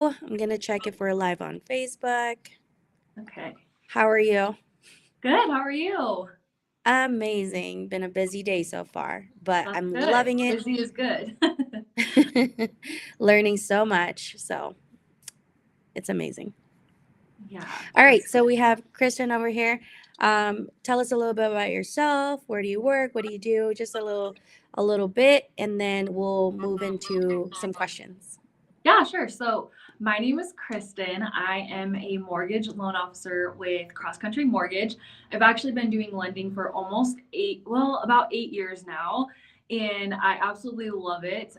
I'm going to check if we're live on Facebook. Okay. How are you? Good. How are you? Amazing. Been a busy day so far, but That's I'm good. loving it. Busy is good. Learning so much. So it's amazing. Yeah, All right. that's So good. we have Kristen over here. Tell us a little bit about yourself. Where do you work? What do you do? Just a little bit, and then we'll move into some questions. Yeah, sure. So, my name is Kristen. I am a mortgage loan officer with Cross Country Mortgage. I've actually been doing lending for about 8 years now, and I absolutely love it.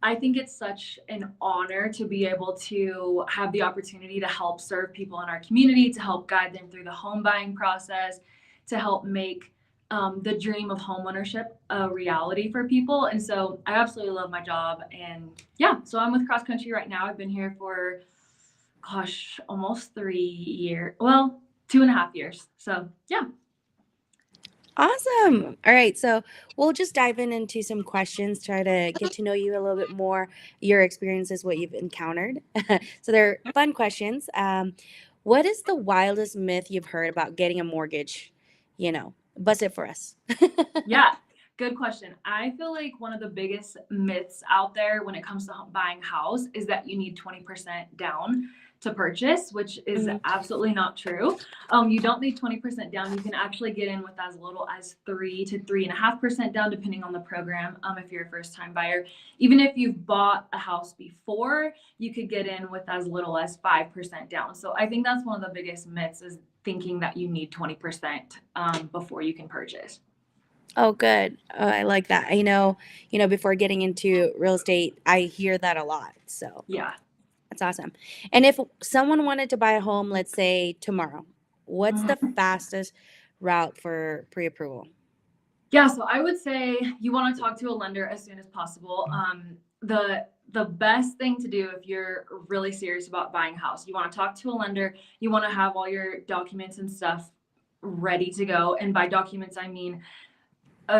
I think it's such an honor to be able to have the opportunity to help serve people in our community, to help guide them through the home buying process, to help make the dream of homeownership a reality for people. And so I absolutely love my job. And yeah, so I'm with Cross Country right now. I've been here for, gosh, almost 3 years. Well, 2.5 years. So yeah. Awesome. All right. So we'll just dive into some questions, try to get to know you a little bit more, your experiences, what you've encountered. So they're fun questions. What is the wildest myth you've heard about getting a mortgage? Bust it for us. Yeah, good question. I feel like one of the biggest myths out there when it comes to buying a house is that you need 20% down to purchase, which is Mhm. absolutely not true. You don't need 20% down. You can actually get in with as little as 3 to 3.5% down, depending on the program. If you're a first time buyer, even if you've bought a house before, you could get in with as little as 5% down. So I think that's one of the biggest myths is thinking that you need 20% before you can purchase. Oh, good. Oh, I like that. Before getting into real estate, I hear that a lot. So Yeah. that's awesome. And if someone wanted to buy a home, let's say tomorrow, what's the Mhm. fastest route for pre-approval? Yeah, so I would say you want to talk to a lender as soon as possible. The best thing to do if you're really serious about buying a house, you want to talk to a lender. You want to have all your documents and stuff ready to go. And by documents, I mean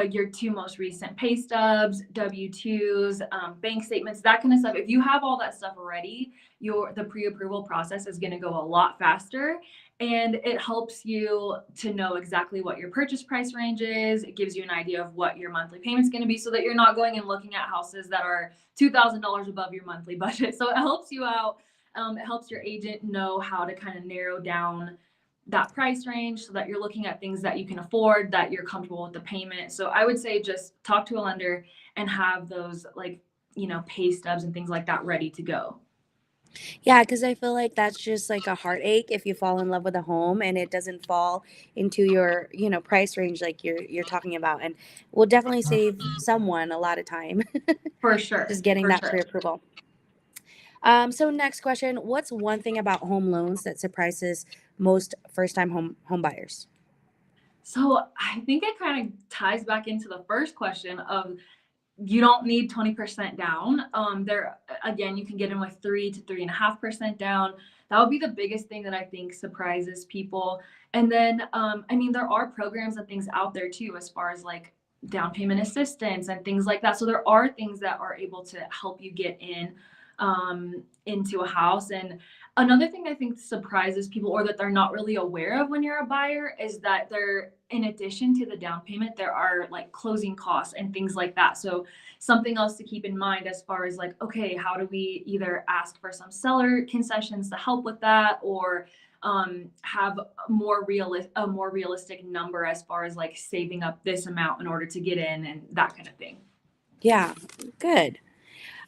your two most recent pay stubs, W-2s, bank statements, that kind of stuff. If you have all that stuff ready, the pre-approval process is going to go a lot faster, and it helps you to know exactly what your purchase price range is. It gives you an idea of what your monthly payment's going to be, so that you're not going and looking at houses that are $2,000 above your monthly budget. So it helps you out. It helps your agent know how to kind of narrow down that price range so that you're looking at things that you can afford, that you're comfortable with the payment. So I would say just talk to a lender and have those pay stubs and things like that ready to go. Yeah, because I feel like that's just like a heartache if you fall in love with a home and it doesn't fall into your, price range like you're talking about, and will definitely save someone a lot of time For sure. just getting For that sure. pre-approval. So next question, what's one thing about home loans that surprises most first-time home buyers? So I think it kind of ties back into the first question of you don't need 20% down. There again, you can get in with 3 to 3.5% down. That would be the biggest thing that I think surprises people. And then, I mean, there are programs and things out there too, as far as like down payment assistance and things like that. So there are things that are able to help you get into a house. And another thing I think surprises people or that they're not really aware of when you're a buyer is that there, in addition to the down payment, there are like closing costs and things like that. So something else to keep in mind as far as like, okay, how do we either ask for some seller concessions to help with that, or have a more realistic number as far as like saving up this amount in order to get in and that kind of thing. Yeah, good.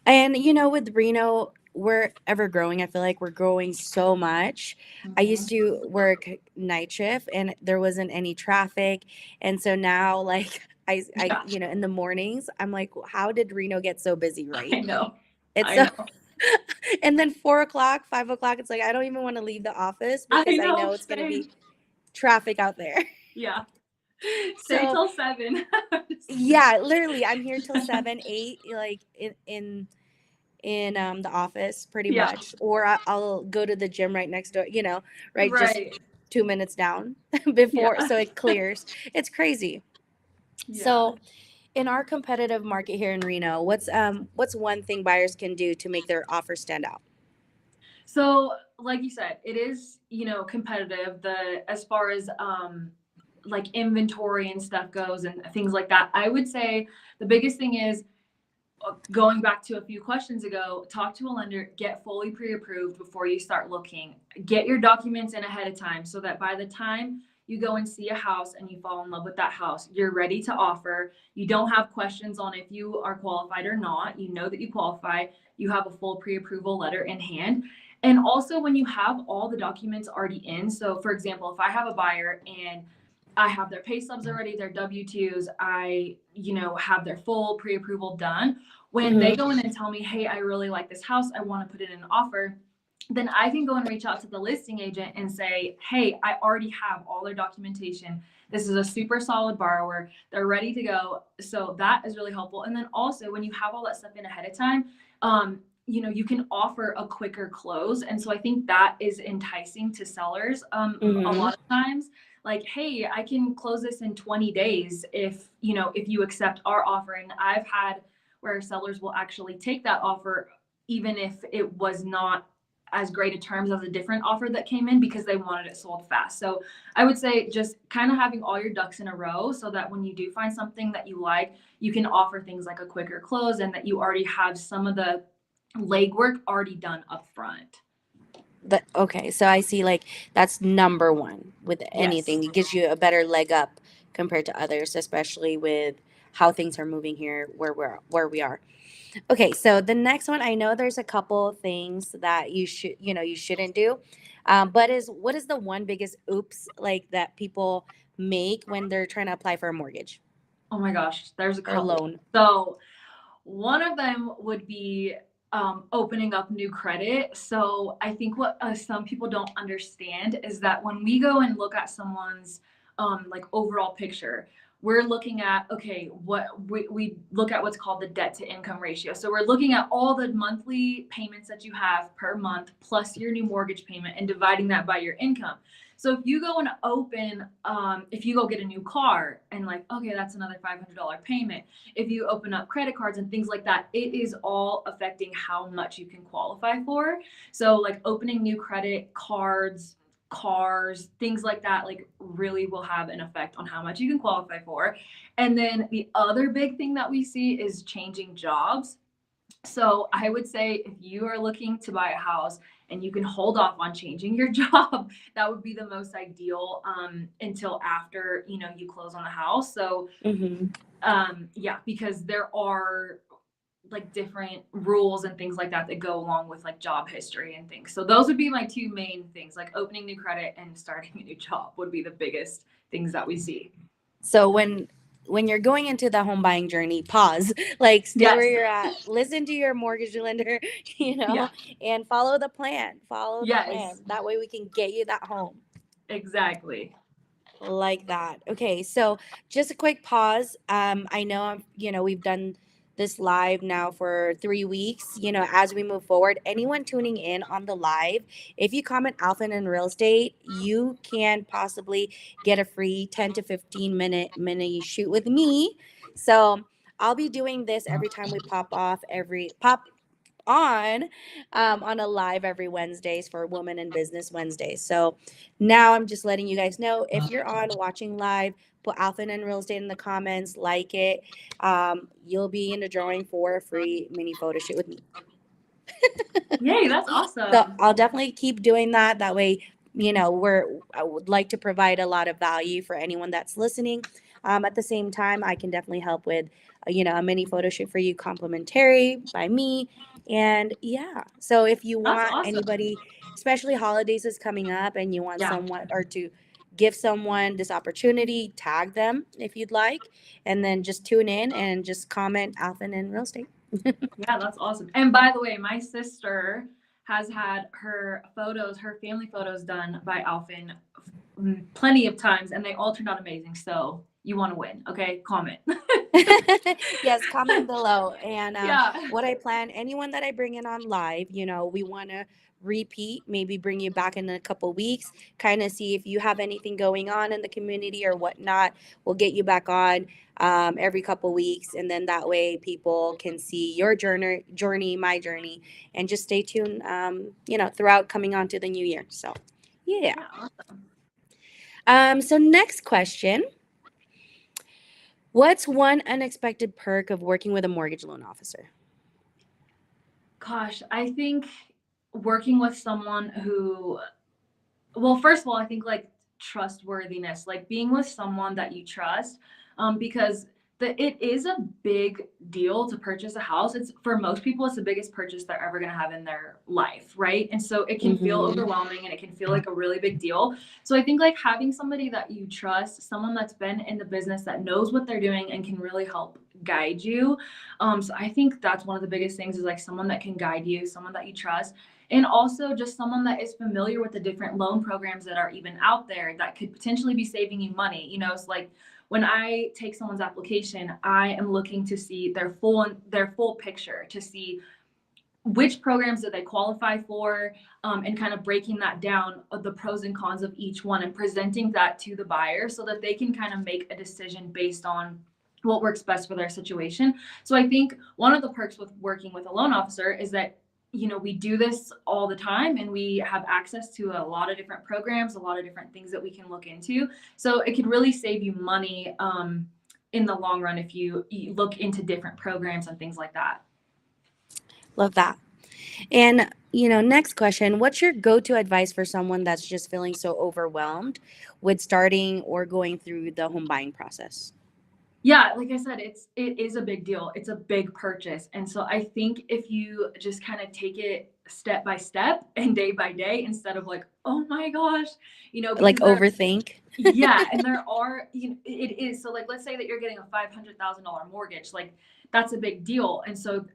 And with Reno, we're ever growing. I feel like we're growing so much. I used Mhm. to work night shift and there wasn't any traffic. And so now like I Yeah, in the mornings, I'm like, how did Reno get so busy, right? I know. It's I so know. and then 4 o'clock, 5 o'clock, it's like I don't even want to leave the office I because I know. know it's gonna Same. be traffic out there. Yeah. Stay So till 7. Just kidding. yeah, literally I'm here till 7, 8, like in the office pretty Yeah. much, or I'll go to the gym right next door, right, just Right. 2 minutes down before, Yeah. so it clears. It's crazy. Yeah. So in our competitive market here in Reno, what's one thing buyers can do to make their offer stand out? So, like you said, it is, competitive. As far as like inventory and stuff goes and things like that. I would say the biggest thing is going back to a few questions ago, talk to a lender, get fully pre-approved before you start looking. Get your documents in ahead of time so that by the time you go and see a house and you fall in love with that house, you're ready to offer. You don't have questions on if you are qualified or not. You know that you qualify. You have a full pre-approval letter in hand. And also when you have all the documents already in, so for example, if I have a buyer and I have their pay stubs already, their W-2s, have their full pre-approval done. When they go in and tell me, hey, I really like this house, I want to put it in an offer, then I can go and reach out to the listing agent and say, hey, I already have all their documentation. This is a super solid borrower. They're ready to go. So that is really helpful. And then also when you have all that stuff in ahead of time, you can offer a quicker close. And so I think that is enticing to sellers a lot of times. Like, hey, I can close this in 20 days if you accept our offer. And I've had where sellers will actually take that offer even if it was not as great a terms as a different offer that came in because they wanted it sold fast. So I would say just kind of having all your ducks in a row so that when you do find something that you like, you can offer things like a quicker close and that you already have some of the legwork already done up front. Okay, so I see, like, that's number one with Yes. anything. It gives you a better leg up compared to others, especially with how things are moving here where we are. Okay, so the next one, I know there's a couple things that you shouldn't do, but is what is the one biggest oops like that people make when they're trying to apply for a mortgage Oh my gosh, there's a or a couple. loan? So one of them would be opening up new credit. So I think what some people don't understand is that when we go and look at someone's like overall picture, we're looking at, okay, what we look at what's called the debt to income ratio. So we're looking at all the monthly payments that you have per month plus your new mortgage payment and dividing that by your income. So if you go and if you go get a new car and like, okay, that's another $500 payment. If you open up credit cards and things like that, it is all affecting how much you can qualify for. So like opening new credit cards, cars, things like that, like really will have an effect on how much you can qualify for. And then the other big thing that we see is changing jobs. So I would say if you are looking to buy a house and you can hold off on changing your job, that would be the most ideal until after you close on the house. So Mm-hmm. yeah, because there are like different rules and things like that that go along with like job history and things. So those would be my two main things, like opening new credit and starting a new job would be the biggest things that we see. So when you're going into the home buying journey, pause, like stay where Yes. you're at, listen to your mortgage lender, Yeah. and follow the plan. Follow the plan. Yes. That way we can get you that home. Exactly. Like that. Okay, so just a quick pause. I know we've done this live now for 3 weeks. As we move forward, anyone tuning in on the live, if you comment Alfyn in real estate, you can possibly get a free 10 to 15 minute mini shoot with me. So I'll be doing this every time we pop on a live every Wednesdays for Women in Business Wednesdays. So now I'm just letting you guys know if you're on watching live, put Alfyn and Real Estate in the comments, like it. You'll be in the drawing for a free mini photo shoot with me. Yay, that's So awesome. I'll definitely keep doing that. That way, I would like to provide a lot of value for anyone that's listening. At the same time, I can definitely help with, a mini photo shoot for you, complimentary by me. And yeah, so if you That's want awesome. anybody, especially holidays is coming up, and you want Yeah. someone or to give someone this opportunity, tag them if you'd like, and then just tune in and just comment Alfyn in real estate. Yeah, that's awesome. And by the way, my sister has had her family photos done by Alfyn plenty of times, and they all turned out amazing. So you want to win. Okay, comment. Yes, comment below. And Yeah. what I plan, anyone that I bring in on live, we want to repeat, maybe bring you back in a couple weeks, kind of see if you have anything going on in the community or whatnot. We'll get you back on every couple weeks. And then that way people can see your journey, my journey, and just stay tuned, throughout coming on to the new year. So, yeah. Yeah, awesome. So next question. What's one unexpected perk of working with a mortgage loan officer? Gosh, I think working with someone who, well, first of all, I think like trustworthiness, like being with someone that you trust, because it is a big deal to purchase a house. It's for most people, it's the biggest purchase they're ever going to have in their life, right? And so it can feel Mm-hmm. overwhelming and it can feel like a really big deal. So I think like having somebody that you trust, someone that's been in the business that knows what they're doing and can really help guide you. So I think that's one of the biggest things is like someone that can guide you, someone that you trust, and also just someone that is familiar with the different loan programs that are even out there that could potentially be saving you money. It's like when I take someone's application, I am looking to see their full picture, to see which programs do they qualify for, and kind of breaking that down of the pros and cons of each one and presenting that to the buyer so that they can kind of make a decision based on what works best for their situation. So I think one of the perks with working with a loan officer is that we do this all the time and we have access to a lot of different programs, a lot of different things that we can look into. So it could really save you money in the long run if you look into different programs and things like that. Love that. And, next question. What's your go-to advice for someone that's just feeling so overwhelmed with starting or going through the home buying process? Yeah, like I said, it is a big deal. It's a big purchase. And so I think if you just kind of take it step by step and day by day instead of like, oh my gosh, Like because overthink? yeah, and there are, it is. So like let's say that you're getting a $500,000 mortgage, like that's a big deal. And so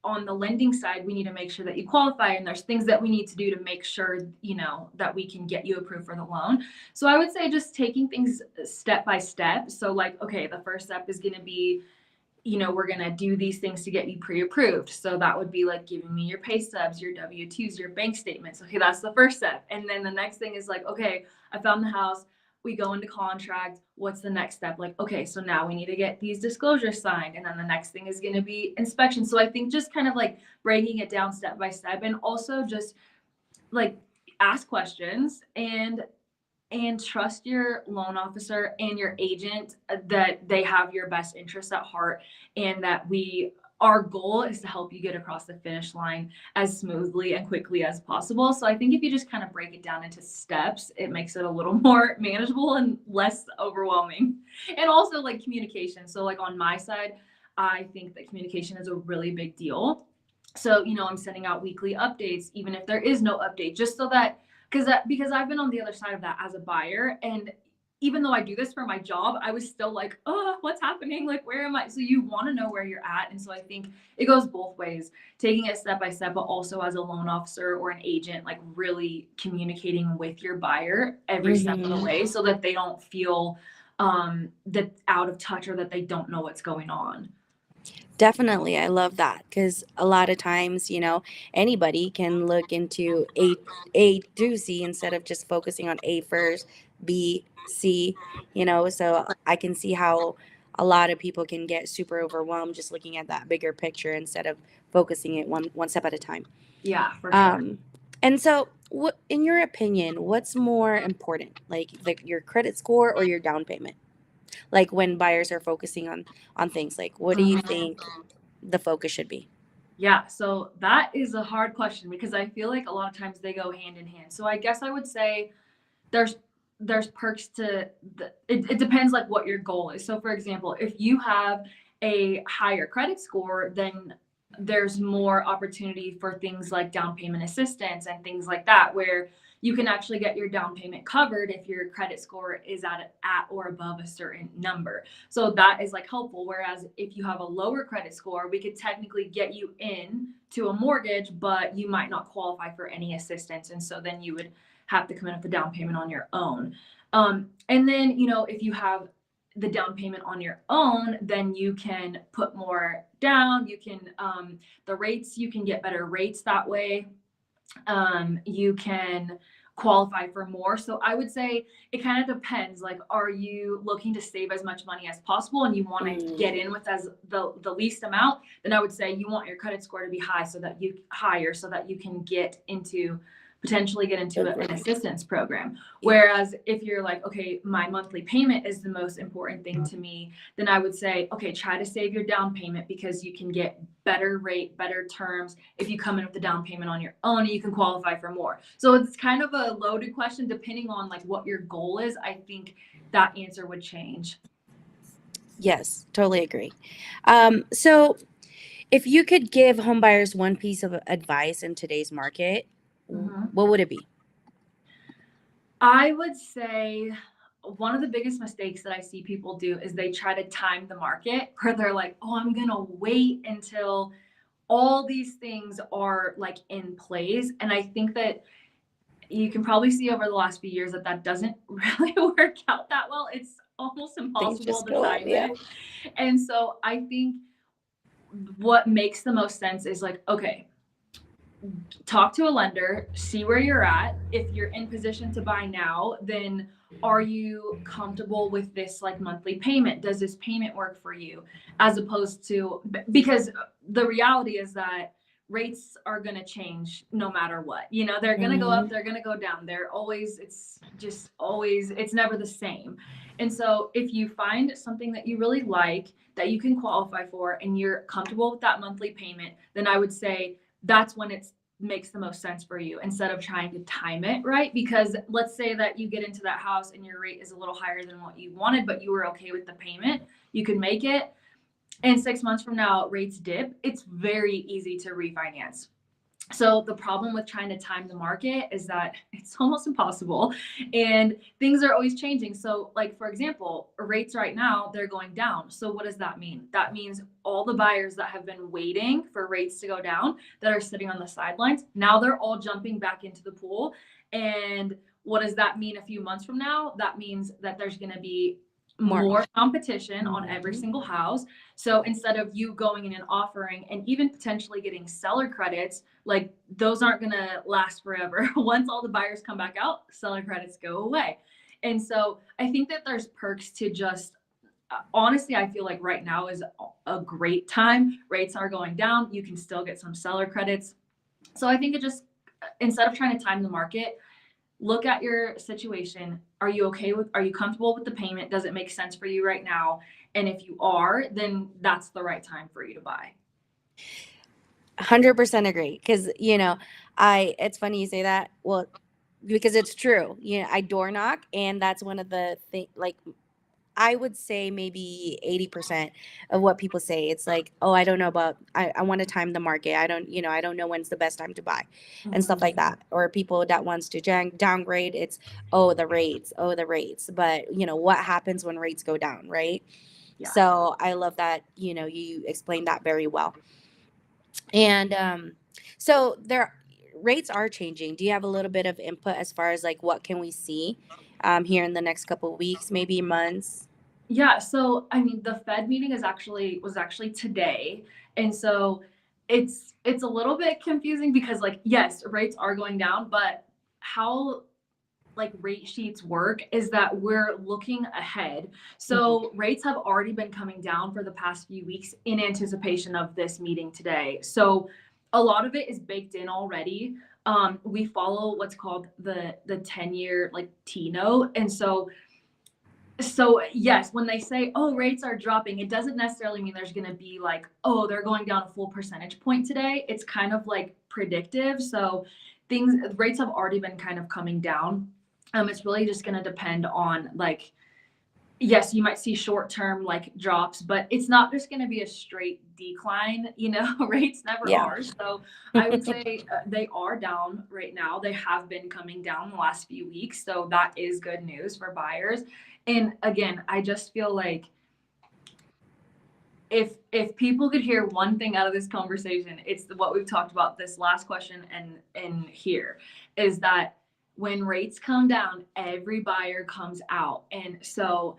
on the lending side, we need to make sure that you qualify, and there's things that we need to do to make sure, that we can get you approved for the loan. So I would say just taking things step by step. So like, okay, the first step is going to be, we're going to do these things to get you pre-approved. So that would be like giving me your pay stubs, your W-2s, your bank statements. Okay, that's the first step. And then the next thing is like, okay, I found the house. We go into contract. What's the next step? Like, okay, so now we need to get these disclosures signed. And then the next thing is going to be inspection. So I think just kind of like breaking it down step by step, and also just like ask questions and trust your loan officer and your agent that they have your best interests at heart, and that our goal is to help you get across the finish line as smoothly and quickly as possible. So I think if you just kind of break it down into steps, it makes it a little more manageable and less overwhelming. And also like communication. So like on my side, I think that communication is a really big deal. So, I'm sending out weekly updates, even if there is no update, just so that because I've been on the other side of that as a buyer, and even though I do this for my job, I was still like, oh, what's happening? Like, where am I? So you want to know where you're at. And so I think it goes both ways, taking it step by step, but also as a loan officer or an agent, like really communicating with your buyer every step of the way so that they don't feel that out of touch or that they don't know what's going on. Definitely. I love that because a lot of times, anybody can look into A through C instead of just focusing on A first, B, C, so I can see how a lot of people can get super overwhelmed just looking at that bigger picture instead of focusing it one step at a time. Yeah, for sure. And so what, in your opinion, what's more important, like your credit score or your down payment? Like when buyers are focusing on things, like what do you think the focus should be? Yeah, so that is a hard question because I feel like a lot of times they go hand in hand. So I guess I would say there's there's perks to it depends like what your goal is. So for example, if you have a higher credit score, then there's more opportunity for things like down payment assistance and things like that, where you can actually get your down payment covered if your credit score is at or above a certain number. So that is like helpful. Whereas if you have a lower credit score, we could technically get you in to a mortgage, but you might not qualify for any assistance. And so then you would have to come in with a down payment on your own. And then, if you have the down payment on your own, then you can put more down. You can, the rates, you can get better rates that way. You can qualify for more. So I would say it kind of depends. Like, are you looking to save as much money as possible and you want to get in with as the least amount? Then I would say you want your credit score to be high so that you can potentially get into an assistance program. Whereas if you're like, okay, my monthly payment is the most important thing to me, then I would say, okay, try to save your down payment because you can get better rate, better terms if you come in with the down payment on your own, and you can qualify for more. So it's kind of a loaded question depending on like what your goal is. I think that answer would change. Yes, totally agree. So if you could give homebuyers one piece of advice in today's market, what would it be? I would say one of the biggest mistakes that I see people do is they try to time the market where they're like, oh, I'm going to wait until all these things are like in place. And I think that you can probably see over the last few years that that doesn't really work out that well. It's almost impossible to time it. And so I think what makes the most sense is like, okay, talk to a lender, see where you're at. If you're in position to buy now, then are you comfortable with this like monthly payment? Does this payment work for you? As opposed to, because the reality is that rates are going to change no matter what. You know, they're going to go up, they're going to go down. It's never the same. And so if you find something that you really like, that you can qualify for, and you're comfortable with that monthly payment, then I would say that's when it makes the most sense for you, instead of trying to time it, right? Because let's say that you get into that house and your rate is a little higher than what you wanted, but you were okay with the payment, you could make it. And 6 months from now, rates dip. It's very easy to refinance. So the problem with trying to time the market is that it's almost impossible, and things are always changing. So like, for example, rates right now, they're going down. So what does that mean? That means all the buyers that have been waiting for rates to go down, that are sitting on the sidelines, now they're all jumping back into the pool. And what does that mean a few months from now? That means that there's going to be more competition on every single house. So instead of you going in and offering and even potentially getting seller credits, like those aren't going to last forever. Once all the buyers come back out, seller credits go away. And so I think that there's perks to just, honestly, I feel like right now is a great time. Rates are going down. You can still get some seller credits. So I think it just, instead of trying to time the market, look at your situation. Are you comfortable with the payment? Does it make sense for you right now? And if you are, then that's the right time for you to buy. 100% agree. Because, it's funny you say that. Well, because it's true. I door knock, and that's one of the things, like, I would say maybe 80% of what people say. It's like, oh, I don't know I want to time the market. I don't know when's the best time to buy and stuff like that. Or people that wants to downgrade, it's, the rates. But, what happens when rates go down, right? Yeah. So I love that, you explained that very well. And so rates are changing. Do you have a little bit of input as far as like what can we see here in the next couple of weeks, maybe months? Yeah. So, I mean, the Fed meeting was actually today. And so it's a little bit confusing because, like, yes, rates are going down, but how like rate sheets work is that we're looking ahead. So rates have already been coming down for the past few weeks in anticipation of this meeting today. So a lot of it is baked in already. We follow what's called the 10-year like T note. And so yes, when they say, oh, rates are dropping, it doesn't necessarily mean there's going to be like, oh, they're going down a full percentage point today. It's kind of like predictive. So rates have already been kind of coming down. It's really just going to depend on, like, yes, you might see short-term like drops, but it's not just going to be a straight decline. Rates never are. So I would say they are down right now. They have been coming down the last few weeks. So that is good news for buyers. And again, I just feel like if people could hear one thing out of this conversation, it's what we've talked about this last question and here is that when rates come down, every buyer comes out. And so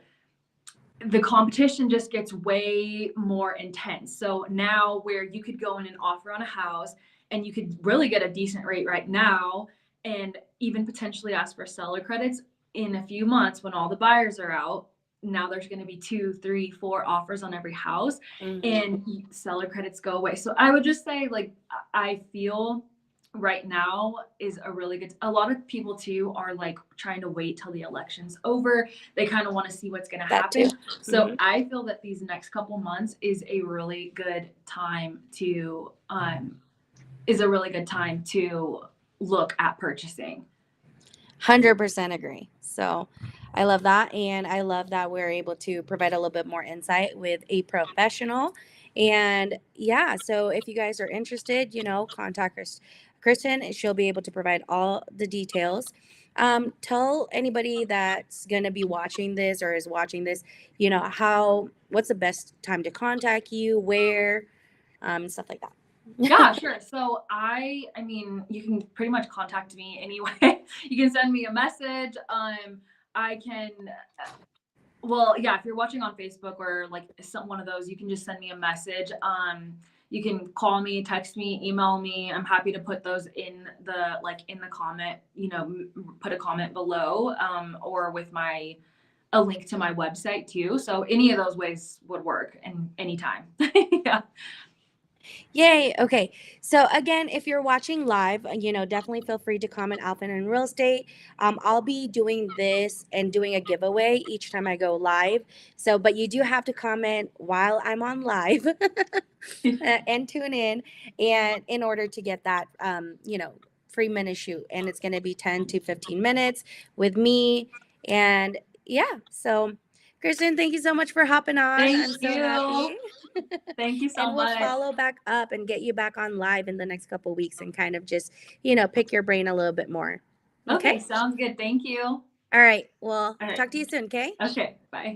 the competition just gets way more intense. So now where you could go in and offer on a house and you could really get a decent rate right now and even potentially ask for seller credits in a few months when all the buyers are out. Now there's going to be 2, 3, 4 offers on every house and seller credits go away. So I would just say, like, I feel right now is a really good, a lot of people too are like trying to wait till the election's over. They kind of want to see what's going to happen. So I feel that these next couple months is a really good time to look at purchasing. 100% agree. So I love that. And I love that we're able to provide a little bit more insight with a professional. And yeah, so if you guys are interested, contact Kristen. She'll be able to provide all the details. Tell anybody that's going to be watching this or is watching this, what's the best time to contact you, where, stuff like that. Yeah, sure. So I mean, you can pretty much contact me anyway. You can send me a message. I can, well, yeah, if you're watching on Facebook or like one of those, you can just send me a message. You can call me, text me, email me. I'm happy to put those in the comment, put a comment below, or with a link to my website too. So any of those ways would work and anytime. Yeah. Yay. Okay. So again, if you're watching live, definitely feel free to comment Alfyn in real estate. I'll be doing this and doing a giveaway each time I go live. So, but you do have to comment while I'm on live and tune in, and in order to get that, free minute shoot. And it's going to be 10 to 15 minutes with me. And yeah, so Kristen, thank you so much for hopping on. Thank I'm so you. happy. Thank you so And we'll much. follow back up and get you back on live in the next couple of weeks and kind of just, pick your brain a little bit more. Okay, Okay. sounds good. Thank you. All right. Well, All right. talk to you soon. Okay. Okay, bye.